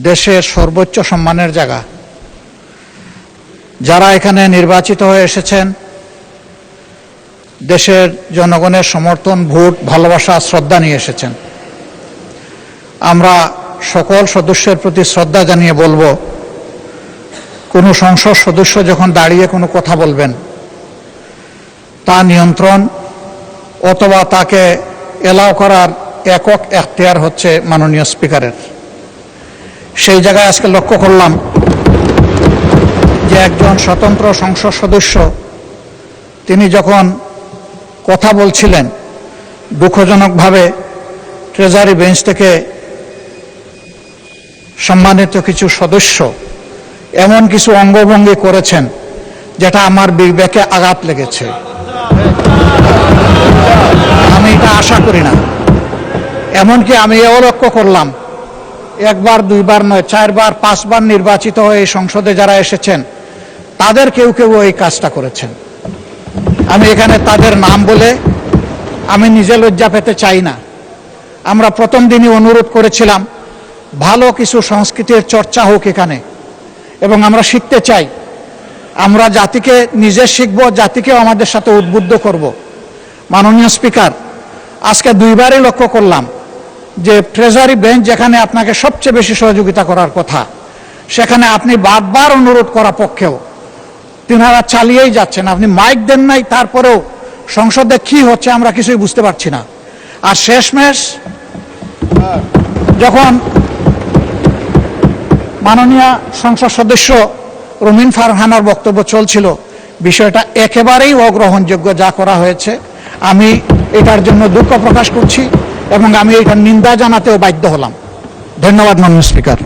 দেশের সর্বোচ্চ সম্মানের জায়গা। যারা এখানে নির্বাচিত হয়ে এসেছেন, দেশের জনগণের সমর্থন, ভোট, ভালোবাসা, শ্রদ্ধা নিয়ে এসেছেন। আমরা সকল সদস্যের প্রতি শ্রদ্ধা জানিয়ে বলবো, কোনো সংসদ সদস্য যখন দাঁড়িয়ে কোনো কথা বলবেন, তা নিয়ন্ত্রণ অথবা তাকে এলাও করার একক এখতিয়ার হচ্ছে মাননীয় স্পিকারের। সেই জায়গায় আজকে লক্ষ্য করলাম যে একজন স্বতন্ত্র সংসদ সদস্য তিনি যখন কথা বলছিলেন, দুঃখজনকভাবে ট্রেজারি বেঞ্চ থেকে সম্মানিত কিছু সদস্য এমন কিছু অঙ্গভঙ্গি করেছেন যেটা আমার বিবেকে আঘাত লেগেছে। আমি এটা আশা করি না। এমনকি আমি এও লক্ষ্য করলাম, একবার দুইবার নয়, 4 বার 5 বার নির্বাচিত হয়ে এই সংসদে যারা এসেছেন তাদের কেউ কেউ এই কাজটা করেছেন। আমি এখানে তাদের নাম বলে আমি নিজে লজ্জা পেতে চাই না। আমরা প্রথম দিনই অনুরোধ করেছিলাম ভালো কিছু সংস্কৃতির চর্চা হোক এখানে, এবং আমরা শিখতে চাই। আমরা জাতিকে নিজে শিখব, জাতিকেও আমাদের সাথে উদ্বুদ্ধ করব। মাননীয় স্পিকার, আজকে 2 বারই লক্ষ্য করলাম যে ট্রেজারি বেঞ্চ যেখানে আপনাকে সবচেয়ে বেশি সহযোগিতা করার কথা, সেখানে আপনি বারবার অনুরোধ করা পক্ষেও তিনারা চালিয়েই যাচ্ছেন। আপনি মাইক দেন নাই, তারপরেও সংসদে কি হচ্ছে আমরা কিছুই বুঝতে পারছি না। আর শেষমেশ যখন মাননীয় সংসদ সদস্য রুমিন ফারহানার বক্তব্য চলছিল, বিষয়টা একেবারেই অগ্রহণযোগ্য যা করা হয়েছে। আমি এটার জন্য দুঃখ প্রকাশ করছি এবং আমি এটার নিন্দা জানাতেও বাধ্য হলাম। ধন্যবাদ মাননীয় স্পিকার।